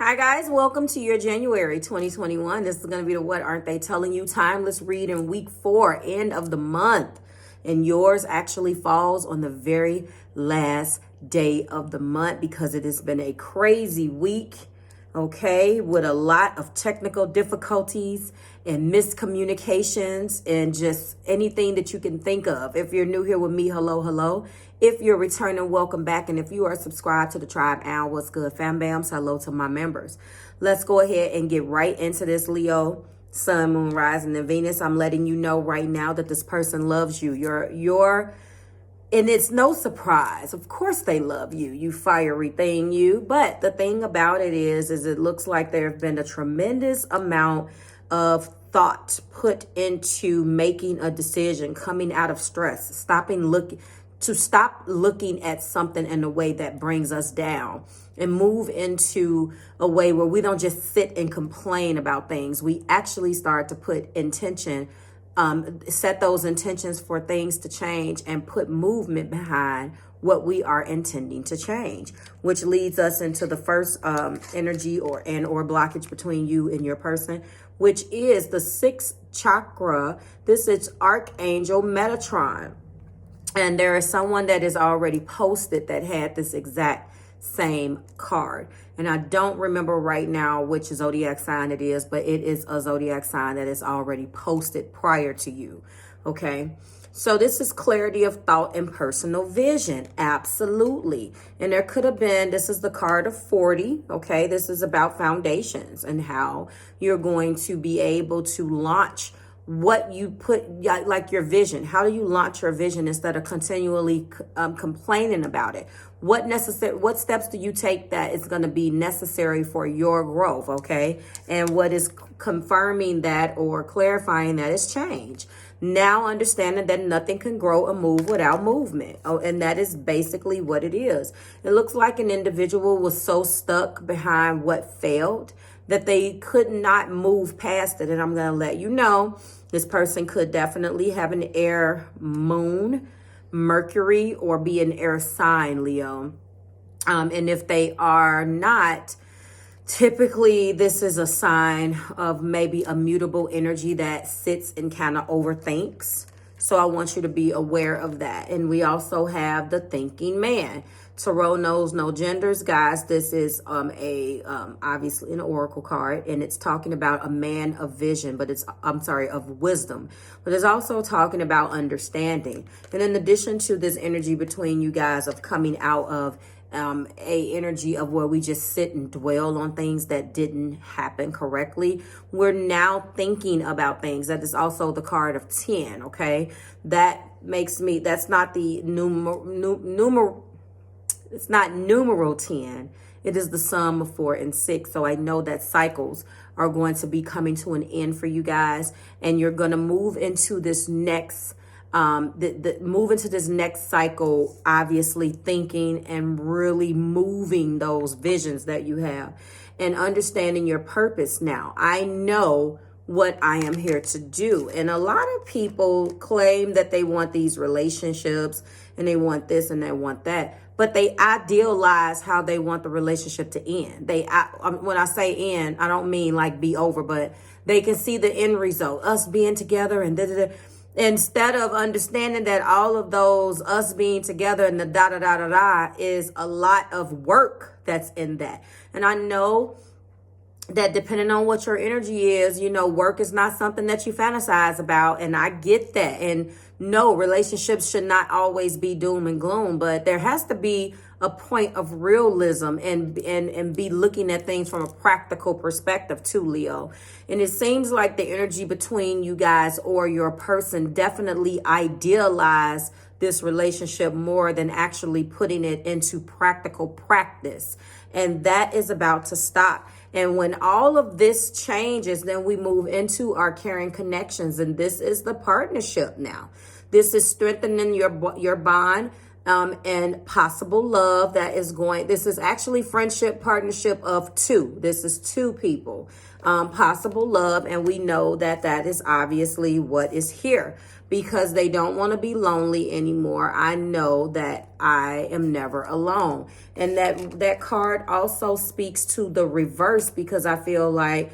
Hi guys, welcome to your January 2021. This is going to be the What Aren't They Telling You Timeless read in week 4, end of the month. And yours actually falls on the very last day of the month because it has been a crazy week, okay, with a lot of technical difficulties and miscommunications and just anything that you can think of. If you're new here with me, hello, hello. If you're returning, welcome back. And if you are subscribed to the tribe, Al, what's good, fam bams? Hello to my members. Let's go ahead and get right into this, Leo. Sun, moon, rising, and Venus. I'm letting you know right now that this person loves you. And it's no surprise. Of course they love you, you fiery thing, you. But the thing about it is it looks like there have been a tremendous amount of thought put into making a decision, coming out of stress, stop looking at something in a way that brings us down and move into a way where we don't just sit and complain about things. We actually start to put intention, set those intentions for things to change and put movement behind what we are intending to change, which leads us into the first energy or blockage between you and your person, which is the 6th chakra. This is Archangel Metatron. And there is someone that is already posted that had this exact same card. And I don't remember right now which zodiac sign it is, but it is a zodiac sign that is already posted prior to you. Okay. So this is clarity of thought and personal vision. Absolutely. And there could have been, this is the card of 40. Okay. This is about foundations and how you're going to be able to launch what you put, like your vision. How do you launch your vision instead of continually complaining about it? What steps do you take that is going to be necessary for your growth? Okay. And what is confirming that or clarifying that is change. Now understanding that nothing can grow or move without movement. Oh, and that is basically what it is. It looks like an individual was so stuck behind what failed that they could not move past it. And I'm going to let you know, this person could definitely have an air moon, Mercury, or be an air sign, Leo. And if they are not, typically this is a sign of maybe a mutable energy that sits and kind of overthinks. So I want you to be aware of that. And we also have the thinking man. Tarot knows no genders, guys. This is obviously an oracle card, and it's talking about a man of vision, but of wisdom. But it's also talking about understanding. And in addition to this energy between you guys of coming out of a energy of where we just sit and dwell on things that didn't happen correctly, we're now thinking about things. That is also the card of 10. Okay, that makes me, that's not the it's not numeral 10. It is the sum of 4 and 6. So I know that cycles are going to be coming to an end for you guys, and you're going to move into this next move into this next cycle, obviously thinking and really moving those visions that you have and understanding your purpose. Now, I know what I am here to do. And a lot of people claim that they want these relationships and they want this and they want that, but they idealize how they want the relationship to end. When I say end, I don't mean like be over, but they can see the end result, us being together and da-da-da. Instead of understanding that all of those us being together and the da-da-da-da-da is a lot of work that's in that. And I know that depending on what your energy is, work is not something that you fantasize about. And I get that. And no, relationships should not always be doom and gloom, but there has to be a point of realism and be looking at things from a practical perspective too, Leo. And it seems like the energy between you guys or your person definitely idealize this relationship more than actually putting it into practical practice. And that is about to stop. And when all of this changes, then we move into our caring connections. And this is the partnership now. This is strengthening your bond. and possible love that is going. This is actually friendship, partnership of two. This is two people, possible love. And we know that that is obviously what is here because they don't want to be lonely anymore. I know that I am never alone. And that card also speaks to the reverse because I feel like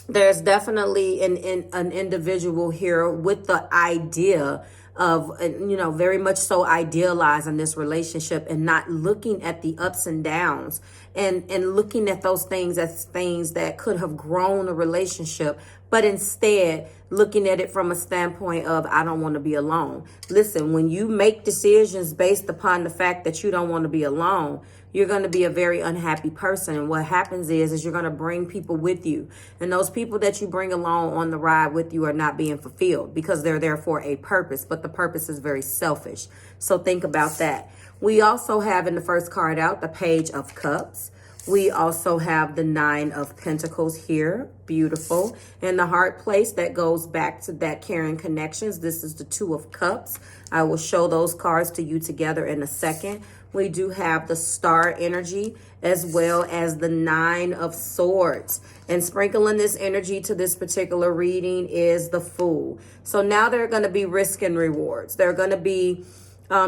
there's definitely an individual here with the idea of, very much so idealizing this relationship and not looking at the ups and downs and looking at those things as things that could have grown a relationship, but instead looking at it from a standpoint of, I don't want to be alone. Listen, when you make decisions based upon the fact that you don't want to be alone, you're going to be a very unhappy person. And what happens is you're going to bring people with you. And those people that you bring along on the ride with you are not being fulfilled because they're there for a purpose. But the purpose is very selfish. So think about that. We also have in the first card out, the Page of Cups. We also have the Nine of Pentacles here. Beautiful. And the heart place that goes back to that caring connections. This is the Two of Cups. I will show those cards to you together in a second. We do have the Star energy as well as the Nine of Swords. And sprinkling this energy to this particular reading is the Fool. So now there are going to be risk and rewards. There are going to be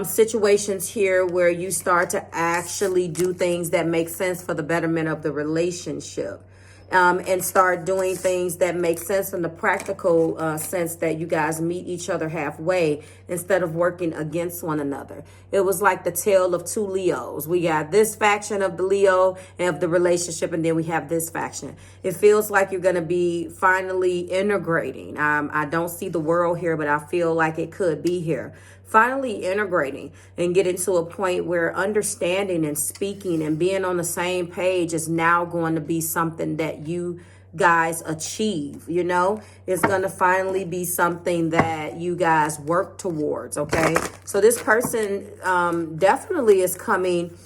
situations here where you start to actually do things that make sense for the betterment of the relationship. And start doing things that make sense in the practical sense that you guys meet each other halfway instead of working against one another. It was like the tale of two Leos. We got this faction of the Leo and of the relationship, and then we have this faction. It feels like you're going to be finally integrating. I don't see the world here, but I feel like it could be here. Finally integrating and getting to a point where understanding and speaking and being on the same page is now going to be something that you guys achieve. It's going to finally be something that you guys work towards. Okay, so this person definitely is coming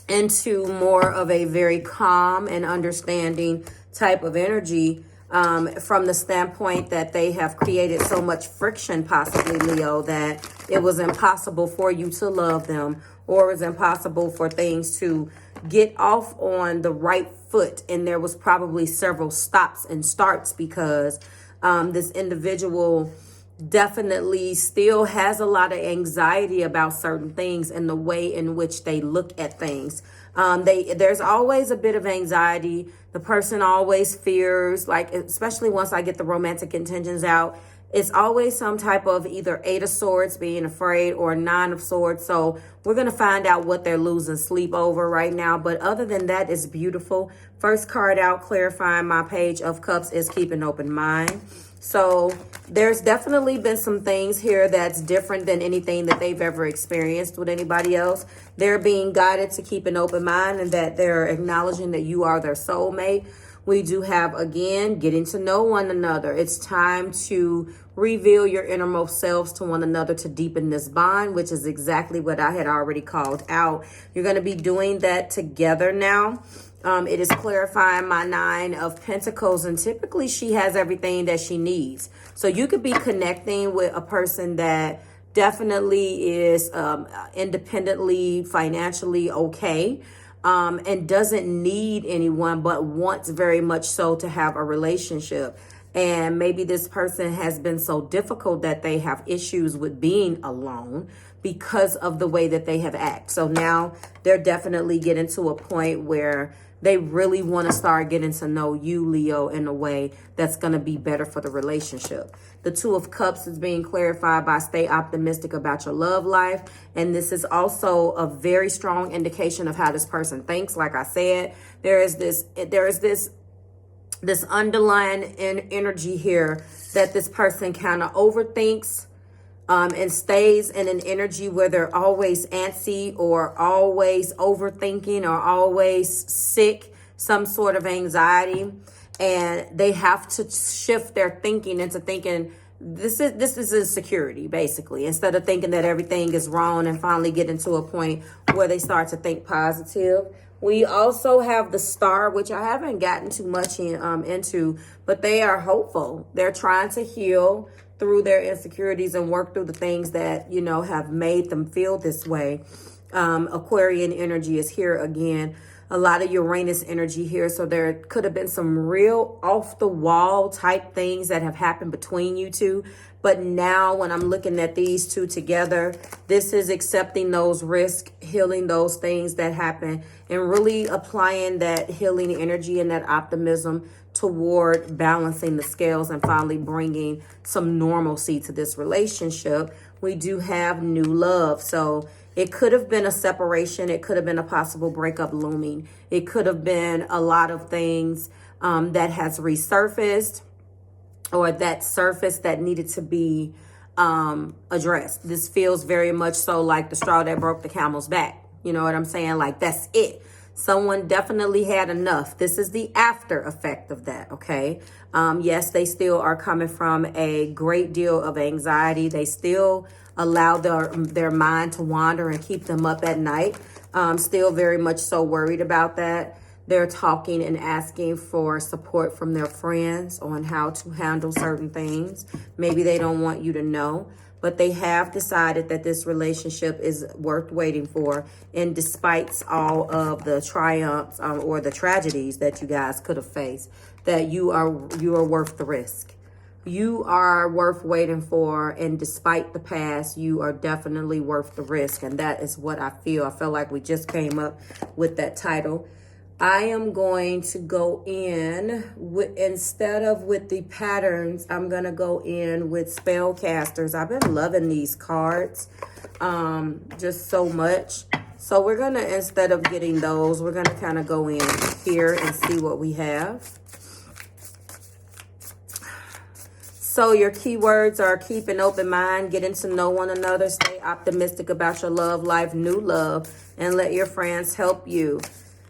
into more of a very calm and understanding type of energy. From the standpoint that they have created so much friction, possibly, Leo, that it was impossible for you to love them, or it was impossible for things to get off on the right foot. And there was probably several stops and starts because this individual definitely still has a lot of anxiety about certain things and the way in which they look at things. There's always a bit of anxiety. The person always fears, like, especially once I get the romantic intentions out, it's always some type of either Eight of Swords, being afraid, or Nine of Swords. So we're going to find out what they're losing sleep over right now. But other than that, it's beautiful. First card out, clarifying my Page of Cups, is keep an open mind. So there's definitely been some things here that's different than anything that they've ever experienced with anybody else. They're being guided to keep an open mind and that they're acknowledging that you are their soulmate. We do have, again, getting to know one another. It's time to reveal your innermost selves to one another to deepen this bond, which is exactly what I had already called out. You're going to be doing that together now. It is clarifying my Nine of Pentacles, and typically she has everything that she needs. So you could be connecting with a person that definitely is independently, financially okay, and doesn't need anyone, but wants very much so to have a relationship. And maybe this person has been so difficult that they have issues with being alone because of the way that they have acted. So now they're definitely getting to a point where they really want to start getting to know you, Leo, in a way that's going to be better for the relationship. The Two of Cups is being clarified by stay optimistic about your love life. And this is also a very strong indication of how this person thinks. Like I said, there is this underlying energy here that this person kind of overthinks and stays in an energy where they're always antsy or always overthinking or always sick, some sort of anxiety. And they have to shift their thinking into thinking this is insecurity, basically, instead of thinking that everything is wrong and finally getting to a point where they start to think positive. We also have the Star, which I haven't gotten too much into, but they are hopeful. They're trying to heal through their insecurities and work through the things that, you know, have made them feel this way. Aquarian energy is here again. A lot of Uranus energy here. So there could have been some real off the wall type things that have happened between you two. But now when I'm looking at these two together, this is accepting those risks, healing those things that happen, and really applying that healing energy and that optimism toward balancing the scales and finally bringing some normalcy to this relationship. We do have new love. So it could have been a separation. It could have been a possible breakup looming. It could have been a lot of things that has resurfaced, or that surface that needed to be addressed. This feels very much so like the straw that broke the camel's back. You know what I'm saying? Like, that's it. Someone definitely had enough. This is the after effect of that, okay? Yes, they still are coming from a great deal of anxiety. They still allow their mind to wander and keep them up at night. Still very much so worried about that. They're talking and asking for support from their friends on how to handle certain things. Maybe they don't want you to know, but they have decided that this relationship is worth waiting for. And despite all of the triumphs or the tragedies that you guys could have faced, that you are worth the risk. You are worth waiting for, and despite the past, you are definitely worth the risk. And that is what I feel. I feel like we just came up with that title. I am going to go in with, instead of with the patterns, I'm going to go in with spellcasters. I've been loving these cards just so much. So we're going to, instead of getting those, we're going to kind of go in here and see what we have. So your keywords are keep an open mind, getting to know one another, stay optimistic about your love life, new love, and let your friends help you.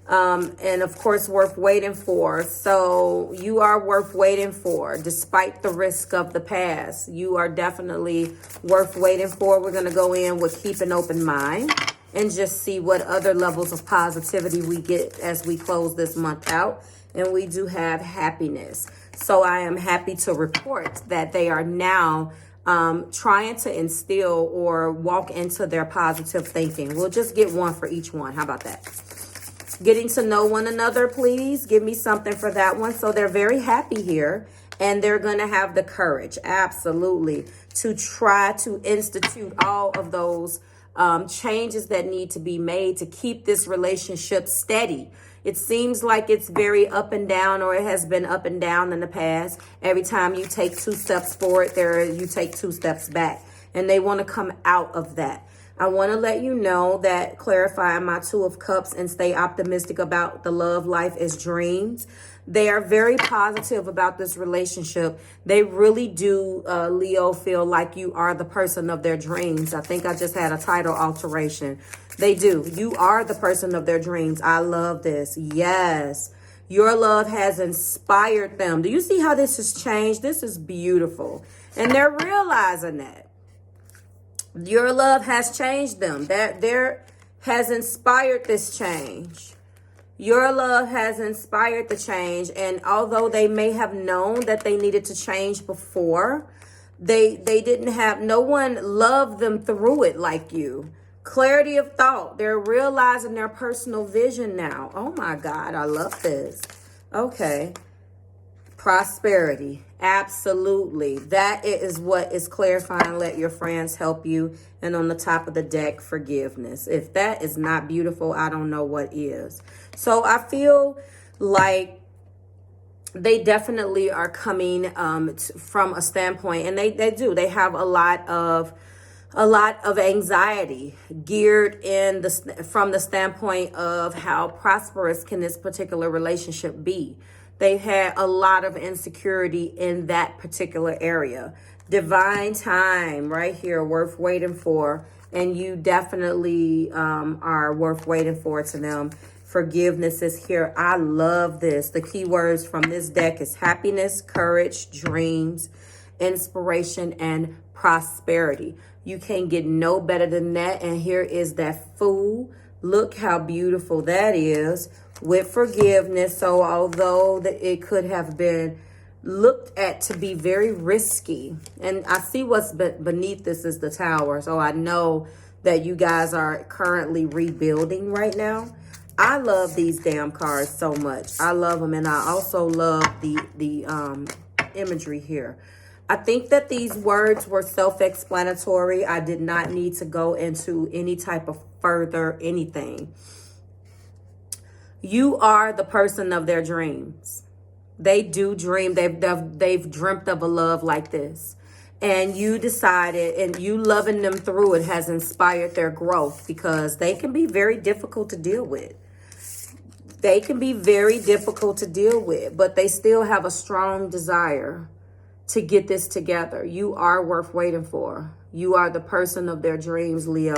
And of course, worth waiting for. So you are worth waiting for, despite the risk of the past. You are definitely worth waiting for. We're going to go in with keep an open mind and just see what other levels of positivity we get as we close this month out. And we do have happiness. So I am happy to report that they are now trying to instill or walk into their positive thinking. We'll just get one for each one. How about that? Getting to know one another, please. Give me something for that one. So they're very happy here, and they're going to have the courage, absolutely, to try to institute all of those changes that need to be made to keep this relationship steady. It seems like it's very up and down, or it has been up and down in the past. Every time you take 2 steps forward, you take 2 steps back, and they want to come out of that. I want to let you know that clarifying my 2 of Cups and stay optimistic about the love life is dreams. They are very positive about this relationship. They really do, Leo, feel like you are the person of their dreams. I think I just had a title alteration. They do. You are the person of their dreams. I love this. Yes. Your love has inspired them. Do you see how this has changed? This is beautiful. And they're realizing that. Your love has changed them. That there has inspired this change. Your love has inspired the change. And although they may have known that they needed to change before, they didn't have, no one loved them through it like you. Clarity of thought. They're realizing their personal vision now. Oh my God, I love this. Okay. Prosperity. Absolutely. That is what is clarifying. Let your friends help you. And on the top of the deck, forgiveness. If that is not beautiful, I don't know what is. So I feel like they definitely are coming from a standpoint, and they do. They have a lot of anxiety geared in from the standpoint of how prosperous can this particular relationship be. They've had a lot of insecurity in that particular area. Divine time right here, worth waiting for. And you definitely are worth waiting for to them. Forgiveness is here. I love this. The keywords from this deck is happiness, courage, dreams, inspiration, and prosperity. You can't get no better than that. And here is that Fool. Look how beautiful that is. With forgiveness. So although it could have been looked at to be very risky. And I see what's beneath this is the Tower. So I know that you guys are currently rebuilding right now. I love these damn cards so much. I love them. And I also love the imagery here. I think that these words were self-explanatory. I did not need to go into any type of further anything. You are the person of their dreams. They do dream. They've dreamt of a love like this. And you decided, and you loving them through it has inspired their growth, because they can be very difficult to deal with. They can be very difficult to deal with, but they still have a strong desire to get this together. You are worth waiting for. You are the person of their dreams, Leo.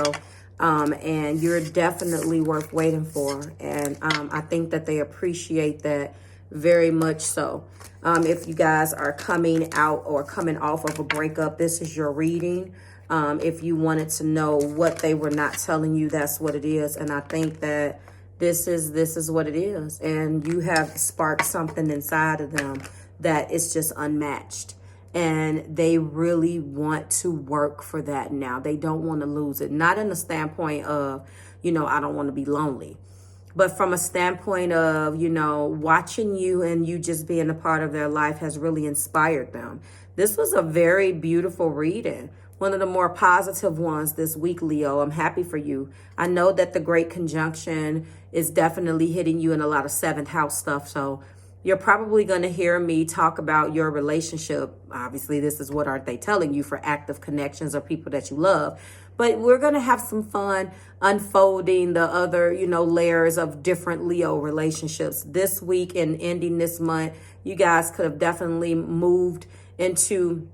And you're definitely worth waiting for. And I think that they appreciate that very much so. If you guys are coming out or coming off of a breakup, this is your reading. If you wanted to know what they were not telling you, that's what it is. And I think that this is what it is. And you have sparked something inside of them that is just unmatched. And they really want to work for that now. They don't want to lose it. Not in the standpoint of, I don't want to be lonely. But from a standpoint of, watching you and you just being a part of their life has really inspired them. This was a very beautiful reading. One of the more positive ones this week, Leo. I'm happy for you. I know that the Great Conjunction is definitely hitting you in a lot of 7th house stuff. So you're probably going to hear me talk about your relationship. Obviously, this is what aren't they telling you for active connections or people that you love. But we're going to have some fun unfolding the other, layers of different Leo relationships this week and ending this month. You guys could have definitely moved into...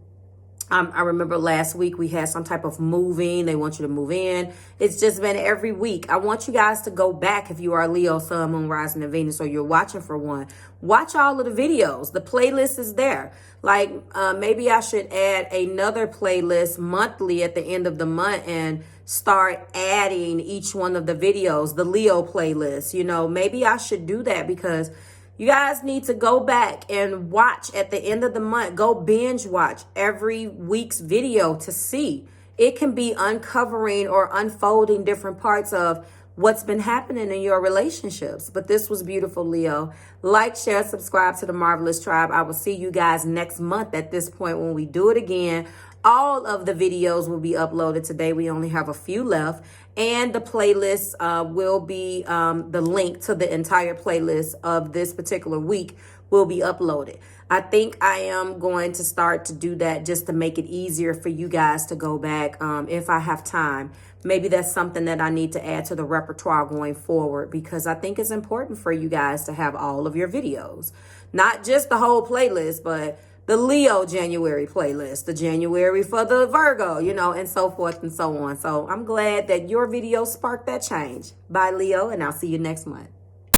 I remember last week we had some type of moving. They want you to move in. It's just been every week. I want you guys to go back if you are Leo, Sun, Moon, Rising, and Venus, or you're watching for one. Watch all of the videos. The playlist is there. Like maybe I should add another playlist monthly at the end of the month and start adding each one of the videos, the Leo playlist. Maybe I should do that, because you guys need to go back and watch at the end of the month. Go binge watch every week's video to see. It can be uncovering or unfolding different parts of what's been happening in your relationships. But this was beautiful, Leo. Like, share, subscribe to the Marvelous Tribe. I will see you guys next month at this point when we do it again. All of the videos will be uploaded today. We only have a few left. And the playlist will be, the link to the entire playlist of this particular week will be uploaded. I think I am going to start to do that just to make it easier for you guys to go back if I have time. Maybe that's something that I need to add to the repertoire going forward, because I think it's important for you guys to have all of your videos. Not just the whole playlist, but the Leo January playlist, the January for the Virgo, and so forth and so on. So I'm glad that your video sparked that change. Bye, Leo, and I'll see you next month.